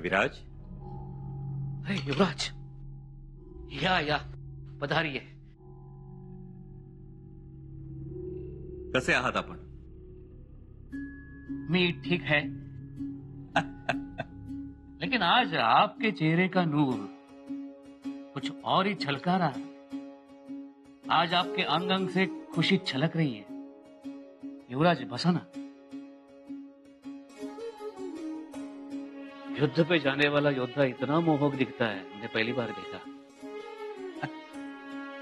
कविराज. अरे युवराज, या या, पधारिये. कसे आहात आपण? मैं ठीक है. लेकिन आज आपके चेहरे का नूर कुछ और ही छलका रहा है. आज आपके अंग अंग से खुशी छलक रही है. युवराज बसा ना. युद्ध पे जाने वाला योद्धा इतना मोहक दिखता है, मैंने पहली बार देखा.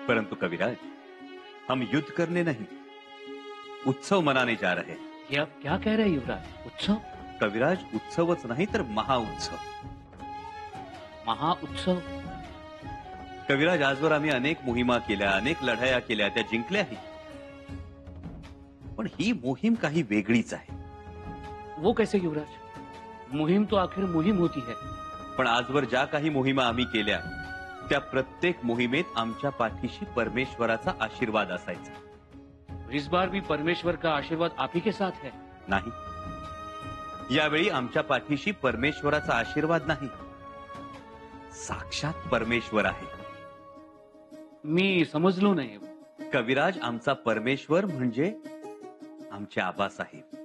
परंतु कविराज, हम युद्ध करने नहीं, उत्सव मनाने जा रहे हैं. ये आप क्या कह रहे हैं युवराज? उत्सव? कविराज, उत्सवच नाही तर महाउत्सव. महाउत्सव? कविराज, आजवर आम्ही अनेक मोहिमा केल्या, अनेक लढाया केल्या, त्या जिंकल्याही. पण ही मोहीम काही वेगळीच आहे. वो कैसे युवराज? मुहिम तो आखिर मुहिम होती है. पण आजवर ज्या काही मोहिमा आम्ही केल्या त्या प्रत्येक मोहिमेत आमच्या पाठीशी परमेश्वराचा आशीर्वाद असायचा. इस बार भी परमेश्वर का आशीर्वाद आप ही के साथ है. नाही, यावेळी आमच्या पाठीशी परमेश्वराचा आशीर्वाद नाही, साक्षात परमेश्वर आहे. मी समजलो नाही. कविराज, आमचा परमेश्वर म्हणजे आमचे आबासाहेब.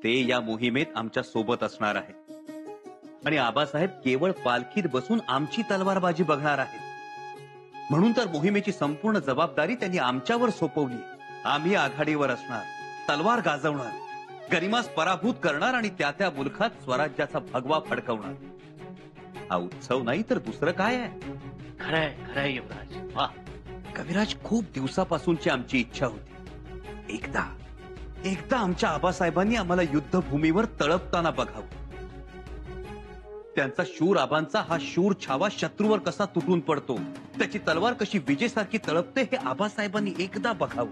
ते या मोहिमेत आमच्या सोबत असणार आहे आणि आबासाहेब केवळ पालखीत बसून आमची तलवारबाजी बघणार आहेत. म्हणून तर मोहिमेची संपूर्ण जबाबदारी त्यांनी आमच्यावर सोपवली. आम्ही आघाडीवर असणार, तलवार गाजवणार, गरिमास पराभूत करणार आणि त्या मुलखात स्वराज्याचा भगवा फडकवणार. हा उत्सव नाही तर दुसरं काय आहे? खरंय युवराज. वाह कविराज, खूप दिवसापासूनची आमची इच्छा होती, एकदा आमच्या आबासाहेबांनी आम्हाला युद्धभूमीवर तळपताना बघावं. त्यांचा शूर आबांचा हा शूर छावा शत्रूवर कसा तुटून पडतो, त्याची तलवार कशी विजेसारखी तळपते, हे आबासाहेबांनी एकदा बघावं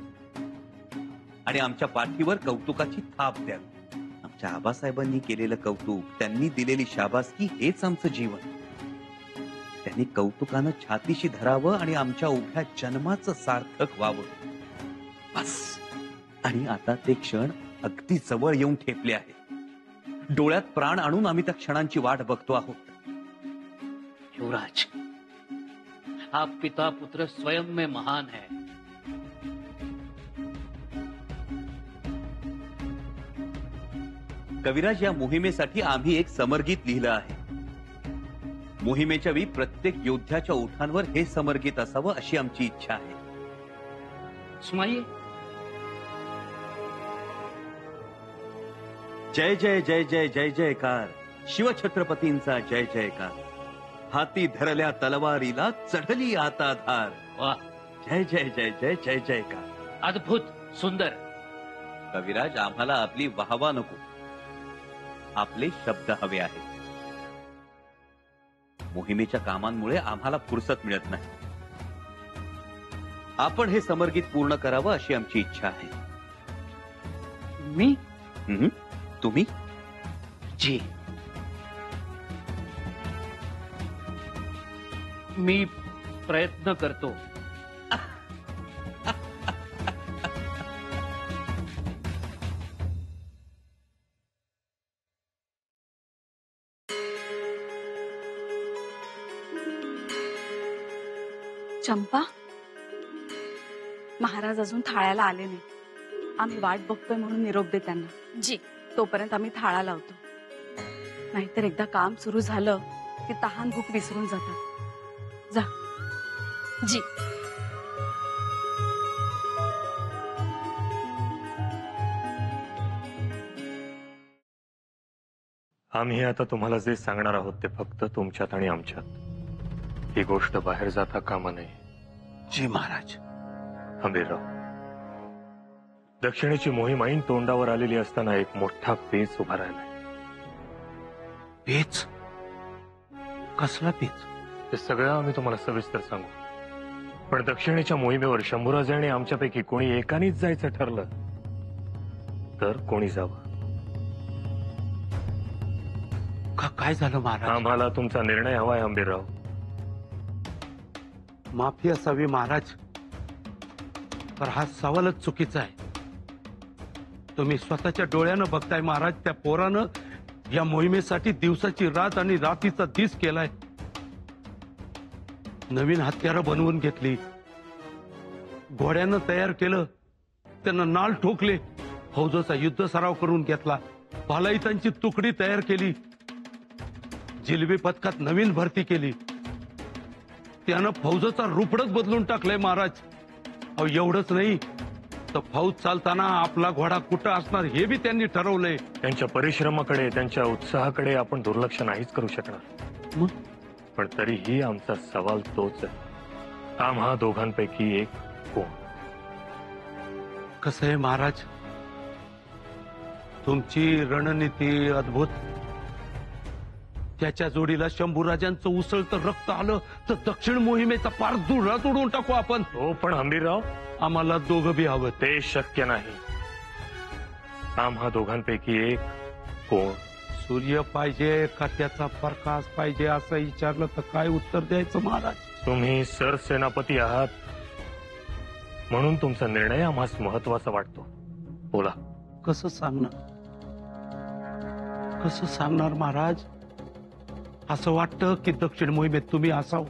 आणि आमच्या पाठीवर कौतुकाची थाप द्यावी. आमच्या आबासाहेबांनी केलेलं कौतुक, त्यांनी दिलेली शाबासकी, हेच आमचं जीवन. त्यांनी कौतुकानं छातीशी धरावं आणि आमच्या उभ्या जन्माचं सार्थक व्हावं. बस. आणि आता ते क्षण अगदी जवळ येऊन ठेपले आहे. डोळ्यात प्राण आणून आम्ही त्या क्षणांची वाट बघतो आहोत. युवराज, आप पिता पुत्र स्वयं में महान है. कविराज, या मोहिमेसाठी आम्ही एक समरगीत लिहिलं आहे. मोहिमेच्या वेळी प्रत्येक योद्ध्याच्या ओठांवर हे समरगीत असावं अशी आमची इच्छा आहे. सुनाइए. जय जय जय जय जय जयकार, शिवछत्रपतींचा जय जयकार. हाती धरल्या तलवारीला चढली आता धार. वाह, जय जय जय जय जय जयकार. अद्भुत, सुंदर. कविराज, आम्हाला आपली वाहवा नको, आपले शब्द हवे आहेत. मोहिमेच्या कामांमुळे आम्हाला फुरसत मिळत नाही. आपण हे समरगीत पूर्ण करावं अशी आमची इच्छा आहे. मी? तुम्ही? जी, मी प्रयत्न करतो. चंपा, महाराज अजून थाळ्याला आले नाही. आम्ही वाट बघतोय म्हणून निरोप दे त्यांना. जी. तोपर्यंत आम्ही थाळा लावतो. नाहीतर एकदा काम सुरू झालं की तहान भूक विसरून जातात. जा. जी. आम्ही आता तुम्हाला जे सांगणार आहोत ते फक्त तुमच्यात आणि आमच्यात. ही गोष्ट बाहेर जाता कामा नये. जी महाराज. हंबीरराव, दक्षिणेची मोहीम ऐन तोंडावर आलेली असताना एक मोठा पेच उभा राहिलाय. पेच? कसला पेच? ते सगळं आम्ही तुम्हाला सविस्तर सांगू. पण दक्षिणेच्या मोहिमेवर शंभूराजे आणि आमच्यापैकी कोणी एकानीच जायचं ठरलं तर कोणी जावं. काय झालं महाराज? आम्हाला तुमचा निर्णय हवाय हंबीरराव. माफी असावी महाराज, पर हा सवालच चुकीचा आहे. तुम्ही स्वतःच्या डोळ्यानं बघताय महाराज, त्या पोरानं या मोहिमेसाठी दिवसाची रात आणि रात्रीचा दिस केलाय. नवीन हत्यारं बनवून घेतली, घोड्यानं तयार केलं, त्यांना नाल ठोकले, फौजाचा युद्ध सराव करून घेतला, भालाईतांची तुकडी तयार केली, जिलबी पथकात नवीन भरती केली. त्यानं फौजाचा रूपडच बदलून टाकलंय महाराज. अहो एवढंच नाही तर फौज चालताना आपला घोडा कुठं असणार हे बी त्यांनी ठरवलंय. त्यांच्या परिश्रमाकडे, त्यांच्या उत्साहाकडे आपण दुर्लक्ष नाहीच करू शकणार. मग पण तरीही आमचा सवाल तोच आहे, आम्हा दोघांपैकी एक कोण? कसं आहे महाराज, तुमची रणनीती अद्भुत. त्याच्या जोडीला शंभूराजांचं उसळतं रक्त आलं तर दक्षिण मोहिमेचा पार धुळा तोडून टाकू आपण. हो, पण हंबीरराव, आम्हाला दोघं बी हवं. ते शक्य नाही. आम्हा दोघांपैकी एक कोण? सूर्य पाहिजे का त्याचा प्रकाश पाहिजे असं विचारलं तर काय उत्तर द्यायचं महाराज? तुम्ही सरसेनापती आहात म्हणून तुमचा निर्णय आम्हास महत्वाचा वाटतो. बोला. कसं सांगणार महाराज? असं वाटतं की दक्षिण मोहिमेत तुम्ही असाव,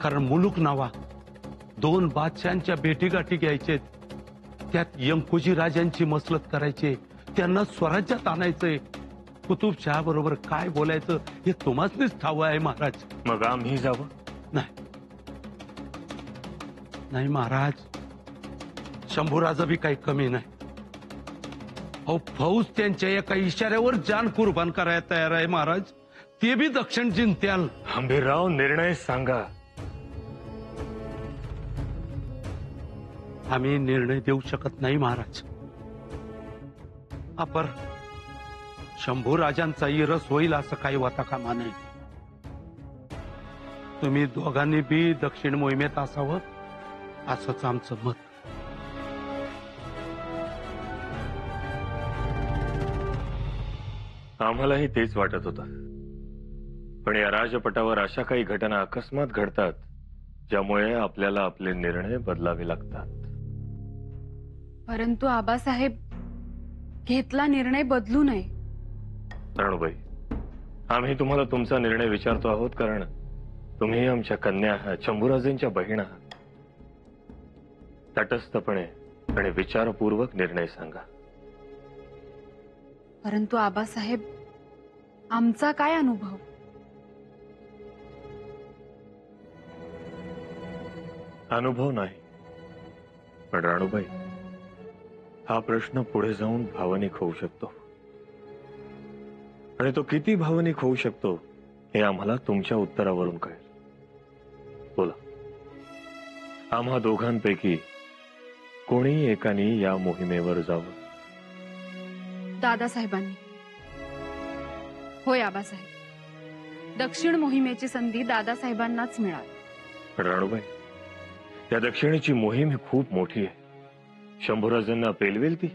कारण मुलूक नावा 2 बादशांच्या भेटीगाठी घ्यायचे, त्यात यंकुजी राजांची मसलत करायचे, त्यांना स्वराज्यात आणायचंय. कुतुबशहा बरोबर काय बोलायचं हे तुम्हासनीच ठावं आहे महाराज. मग आम्ही जावं? नाही महाराज, शंभूराजा बी काही कमी नाही. अहो फौज त्यांच्या एका इशाऱ्यावर जान कुर्बान करायला तयार आहे महाराज. ते बी दक्षिण जिंकत्याल. हंबीरराव, निर्णय सांगा. आम्ही निर्णय देऊ शकत नाही महाराज. आपण शंभू राजांचा इरस होईल असं काही होता कामा नाही. तुम्ही दोघांनी बी दक्षिण मोहिमेत असावं असंच आमचं मत. आम्हालाही तेच वाटत होतं, पण या राजपटावर अशा काही घटना अकस्मात घडतात ज्यामुळे आपल्याला आपले निर्णय बदलावे लागतात. परंतु आबासाहेब, घेतला निर्णय बदलू नये. रणूबाई, आम्ही तुम्हाला तुमचा निर्णय विचारतो आहोत कारण तुम्ही आमच्या कन्या आहात, शंभूराजेंच्या बहीण आहात. तटस्थपणे आणि विचारपूर्वक निर्णय सांगा. परंतु आबासाहेब, आमचा काय अनुभव? अनुभव नाही, पण राणूबाई, हा प्रश्न पुढे जाऊन भावनिक होऊ शकतो, आणि तो किती भावनिक होऊ शकतो हे आम्हाला तुमच्या उत्तरावरून कळेल. बोला, आम्हा दोघांपैकी कोणी एकाने या मोहिमेवर जावं? दादासाहेबांनी. होय आबासाहेब, दक्षिण मोहिमेची संधी दादासाहेबांनाच मिळाली. पण राणूबाई, त्या दक्षिणेची मोहीम ही खूप मोठी आहे. शंभूराजांना पेलवेल ती?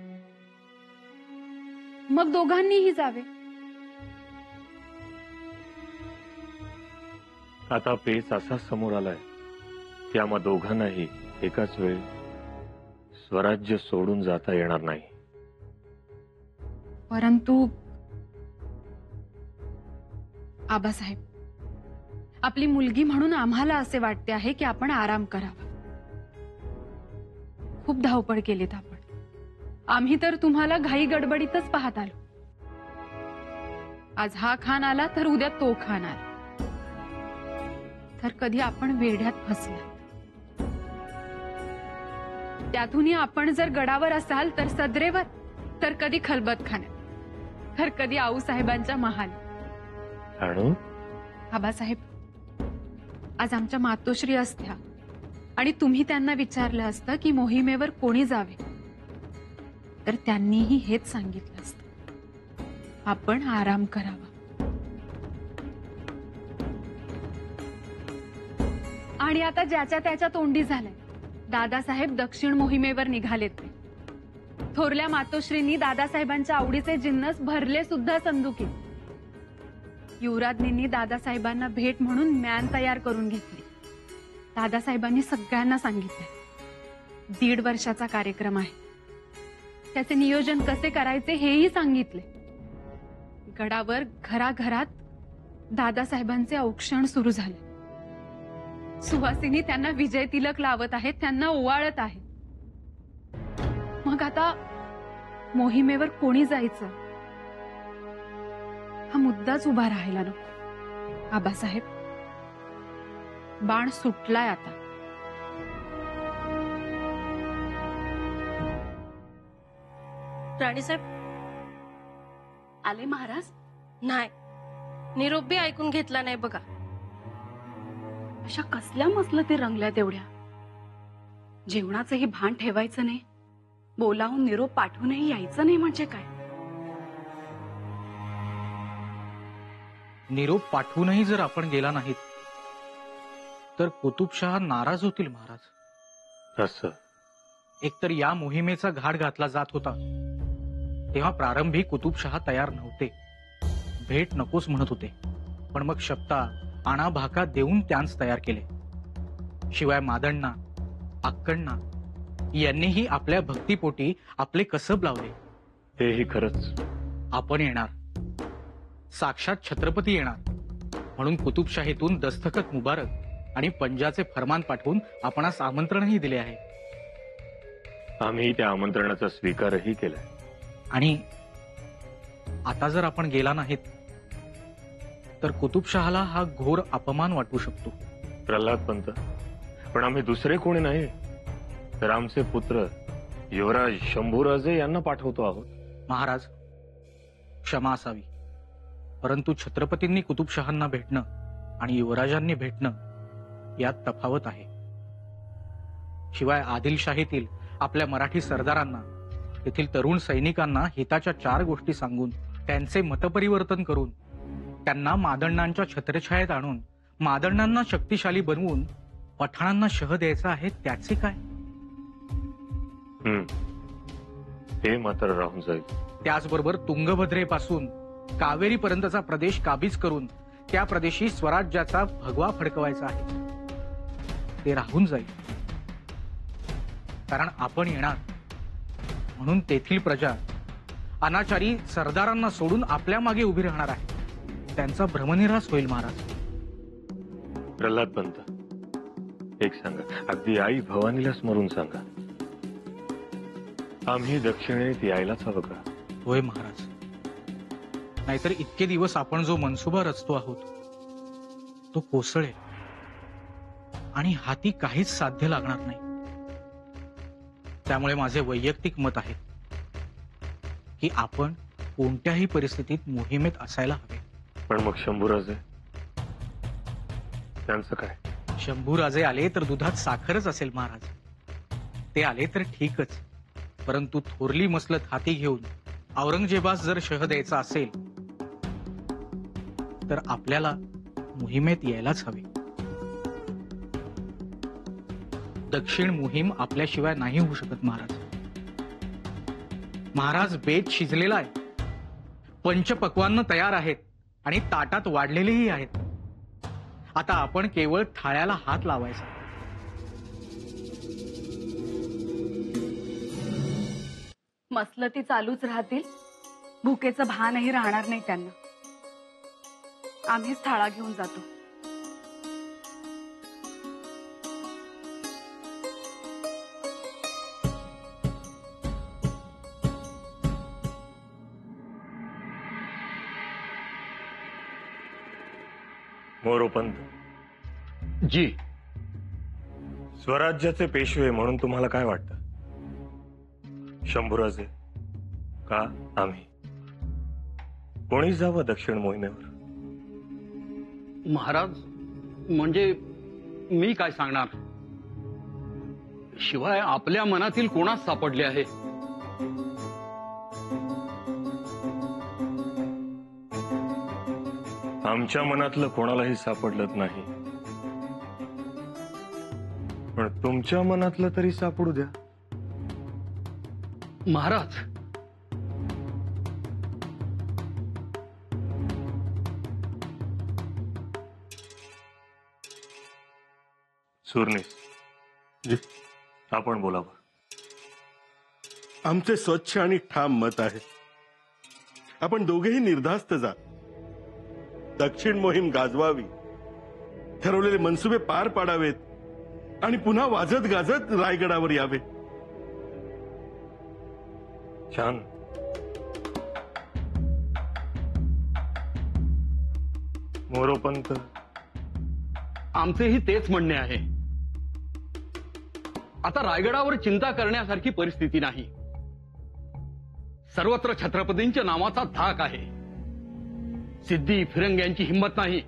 मग दोघांनीही जावे. आता पेच असा समोर आलाय की आम्हा दोघांनाही एकाच वेळी स्वराज्य सोडून जाता येणार नाही. परंतु आबासाहेब, आपली मुलगी म्हणून आम्हाला असे वाटते आहे की आपण आराम करावा. खूप धावपळ केलीत आपण. आम्ही तर तुम्हाला घाई गडबडीतच पाहत आलो. आज हा खान आला तर उद्या तो खान आला, तर कधी आपण वेढ्यात फसला. त्यातूनही आपण जर गडावर असाल तर सदरेवर, तर कधी खलबत खाण्यात, तर कधी आऊसाहेबांच्या महाल. आणू आबासाहेब, आज आमच्या मातोश्री असत्या आणि तुम्ही त्यांना विचारलं असतं की मोहिमेवर कोणी जावे, तर त्यांनीही हेच सांगितलं असतं, आपण आराम करावा. आणि आता ज्याच्या त्याच्या तोंडी झालंय, दादासाहेब दक्षिण मोहिमेवर निघालेत. थोरल्या मातोश्रींनी दादासाहेबांच्या आवडीचे जिन्नस भरले सुद्धा संदुकीत. युवराज्ञींनी दादासाहेबांना भेट म्हणून मॅन तयार करून घेतली. दादासाहेबांनी सगळ्यांना सांगितलंय 1.5 वर्षाचा कार्यक्रम आहे, त्याचे नियोजन कसे करायचे हेही सांगितले. गडावर घराघरात दादासाहेबांचे औक्षण सुरू झाले. सुहासिनी त्यांना विजय तिलक लावत आहेत, त्यांना ओवाळत आहेत. मग आता मोहिमेवर कोणी जायचं हा मुद्दाच उभा राहायला नको. आबासाहेब, बाण सुटलाय आता. राणीसाहेब आले महाराज? नाही, निरोप बी ऐकून घेतला नाही बघा. अशा कसल्या मसलती रंगल्या तेवढ्या? जेवणाचंही भान ठेवायचं नाही, बोलावून निरोप पाठवूनही यायचं नाही म्हणजे काय? निरोप पाठवूनही जर आपण गेला नाहीत तर कुतुबशहा नाराज होतील महाराज. असं एकतर या मोहिमेचा घाट घातला जात होता तेव्हा प्रारंभी कुतुबशहा तयार नव्हते, भेट नकोच म्हणत होते. पण मग शब्दा आणा भाका देऊन त्यांस तयार केले. शिवाय मादण्णा, अक्कण्णा यांनीही आपल्या भक्तीपोटी आपले कसब लावले. हेही खरंच. आपण येणार, साक्षात छत्रपती येणार म्हणून कुतुबशाहीतून दस्तखत मुबारक आणि पंजाचे फरमान पाठवून आपणास आमंत्रणही दिले आहे. आम्ही त्या आमंत्रणाचा स्वीकारही केलाय. आणि आता जर आपण गेला नाहीत तर कुतुबशहाला हा घोर अपमान वाटू शकतो. प्रल्हाद पंत, पण आम्ही दुसरे कोणी नाही तर आमचे पुत्र युवराज शंभूराजे यांना पाठवतो आहोत. महाराज, क्षमा असावी, परंतु छत्रपतींनी कुतुबशहांना भेटणं आणि युवराजांनी भेटणं यात तफावत आहे. शिवाय आदिलशाहीतील आपल्या मराठी सरदारांना, तेथील तरुण सैनिकांना हिताच्या 4 गोष्टी सांगून त्यांचे मतपरिवर्तन करून त्यांना मादण्णांच्या छत्रछायेत आणून मादण्णांना शक्तिशाली बनवून पठाणांना शह द्यायचा आहे त्याचे काय? हे मात्र राहून जाईल. त्याचबरोबर तुंगभद्रेपासून कावेरीपर्यंतचा प्रदेश काबीज करून त्या प्रदेशी स्वराज्याचा भगवा फडकवायचा आहे. ते राहून जाईल, कारण आपण येणार म्हणून तेथील प्रजा अनाचारी सरदारांना सोडून आपल्या मागे उभी राहणार आहे. त्यांचा भ्रमनिरास होईल महाराज. प्रल्हाद पंत, एक सांगा, अगदी आई भवानीला स्मरून सांगा, आम्ही दक्षिणेत यायलाच हवं का? होय महाराज, नाहीतर इतके दिवस आपण जो मनसुबा रचतो आहोत तो कोसळेल आणि हाती काहीच साध्य लागणार नाही. त्यामुळे माझे वैयक्तिक मत आहे की आपण कोणत्याही परिस्थितीत मोहिमेत असायला हवे. पण मग शंभूराजे, त्यांचं काय? शंभूराजे आले तर दुधात साखरच असेल महाराज. ते आले तर ठीकच, परंतु थोरली मसलत हाती घेऊन औरंगजेबास जर शह द्यायचा असेल तर आपल्याला मोहिमेत यायलाच हवे. दक्षिण मोहीम आपल्याशिवाय नाही होऊ शकत महाराज. महाराज, बेत शिजलेला आहे, पंचपक्वान्न तयार आहेत आणि ताटात वाढलेलेही आहेत. आता आपण केवळ थाळ्याला हात लावायचा. मसलती चालूच राहतील, भुकेचं भानही राहणार नाही त्यांना. आम्हीच थाळा घेऊन जातो. मोरोपंत जी. स्वराज्याचे पेशवे म्हणून तुम्हाला काय वाटतं? शंभूराजे का आम्ही? कोणी जावं दक्षिण मोहिमेवर? महाराज, म्हणजे मी काय सांगणार? शिवाय आपल्या मनातील कोणास सापडले आहे? आमच्या मनातलं कोणालाही सापडलंच नाही, पण तुमच्या मनातलं तरी सापडू द्या. महाराज, सुरनीस, आपण बोलावं. आमचे स्वच्छ आणि ठाम मत आहे. आपण दोघेही निर्धास्त जा. दक्षिण मोहीम गाजवावी, ठरवलेले मनसुबे पार पाडावेत आणि पुन्हा वाजत गाजत रायगडावर यावे. छान. मोरोपंत, आमचेही तेच म्हणणे आहे. आता रायगडावर चिंता करण्यासारखी परिस्थिती नाही. सर्वत्र छत्रपतींच्या नावाचा धाक आहे. सिद्धी फिरंग्यांची हिंमत नाही.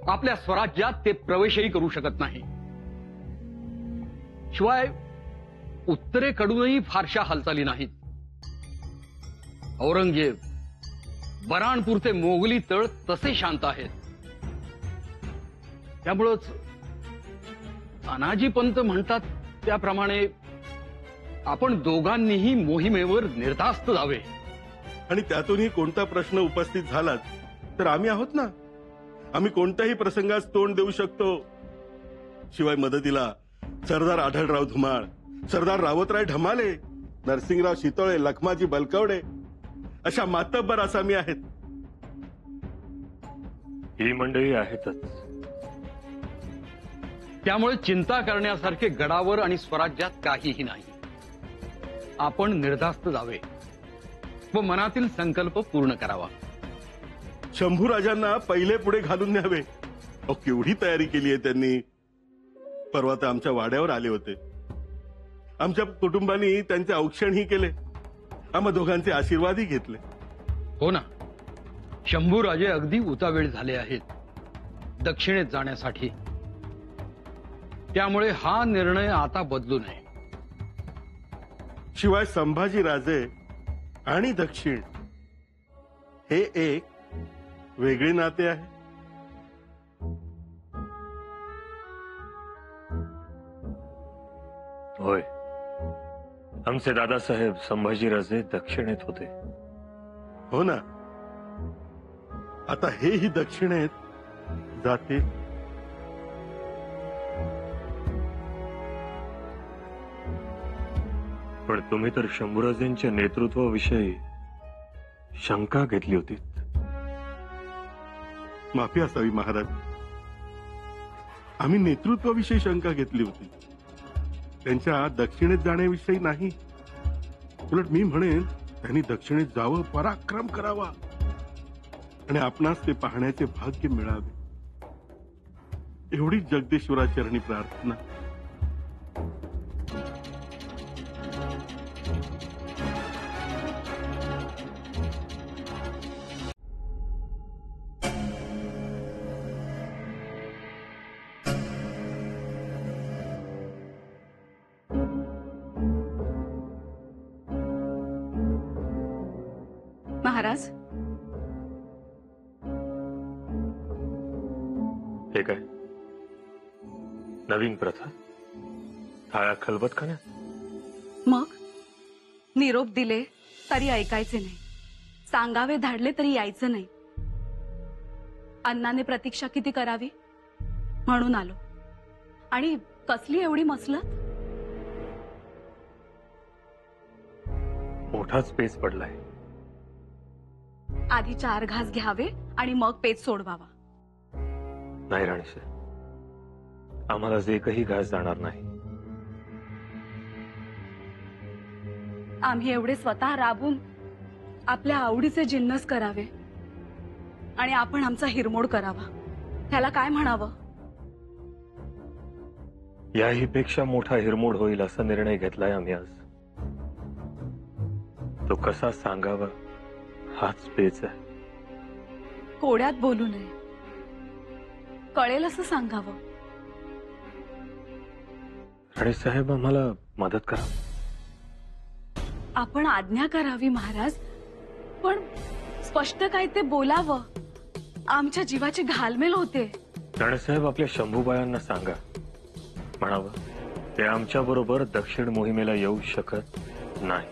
आपल्या स्वराज्यात ते प्रवेशही करू शकत नाही. शिवाय उत्तरेकडूनही फारशा हालचाली नाहीत. औरंगजेब, बराणपूरचे मोगली तळ तसे शांत आहेत. त्यामुळंच तानाजी पंत म्हणतात त्याप्रमाणे आपण दोघांनीही मोहिमेवर निर्धास्त जावे. आणि त्यातूनही कोणता प्रश्न उपस्थित झालाच तर आम्ही आहोत ना. आम्ही कोणत्याही प्रसंगास तोंड देऊ शकतो. शिवाय मदतीला सरदार आढळराव धुमाळ, सरदार रावतराय ढमाले, नरसिंगराव शितोळे, लखमाजी बलकवडे अशा मातब्बर आसामी आहेत. ही मंडळी आहेतच. त्यामुळे चिंता करण्यासारखे गडावर आणि स्वराज्यात काहीही नाही. आपण निर्धास्त जावे व मनातील संकल्प पूर्ण करावा. शंभूराजांना पहिले पुढे घालून न्यावे. अहो, केवढी तयारी केली आहे त्यांनी. परवा तर आमच्या वाड्यावर आले होते. आमच्या कुटुंबानी त्यांचे औक्षणही केले. आम्हा दोघांचे आशीर्वादही घेतले. हो ना, शंभूराजे अगदी उतावेळ झाले आहेत दक्षिणेत जाण्यासाठी. त्यामुळे हा निर्णय आता बदलू नये. शिवाय संभाजीराजे आणि दक्षिण हे एक वेगळे नाते आहे. होय, आमचे दादासाहेब संभाजीराजे दक्षिणेत होते. हो ना, आता हेही दक्षिणेत जाते. पण तुम्ही तर शंभूराजेंच्या नेतृत्वाविषयी शंका घेतली होती. माफी असावी महाराज. आम्ही नेतृत्वाविषयी शंका घेतली होती, त्यांच्या दक्षिणेत जाण्याविषयी नाही. उलट मी म्हणेन त्यांनी दक्षिणेत जावं, पराक्रम करावा आणि आपणास ते पाहण्याचे भाग्य मिळावे, एवढी जगदीश्वराचरणी प्रार्थना. महाराज, हे काय नवीन प्रथा? थाळ्या खलबतखान्यात? मग निरोप दिले तरी ऐकायचे नाही, सांगावे धाडले तरी यायचं नाही. अण्णाने प्रतीक्षा किती करावी म्हणून आलो. आणि कसली एवढी मसलत? मोठाच पेच पडलाय. आधी 4 घास घ्यावे आणि मग पेच सोडवावा. नाही राणीसे, आम्हाला जे काही घास जाणार नाही. आम्ही एवढे स्वतः राबून आपल्या आवडीचे जिन्नस करावे आणि आपण आमचा हिरमोड करावा. त्याला काय म्हणावं? याही पेक्षा मोठा हिरमोड होईल असा निर्णय घेतलाय आम्ही आज. तो कसा सांगावा हाच पेच आहे. कोड्यात बोलू नये, कळेल असं सांगावं. राणीसाहेब, आम्हाला मदत करा. आपण आज्ञा करावी महाराज, पण स्पष्ट काय ते बोलावं. आमच्या जीवाची घालमेल होते. राणीसाहेब, आपल्या शंभूबायांना सांगा, म्हणावं ते आमच्या बरोबर दक्षिण मोहिमेला येऊ शकत नाही.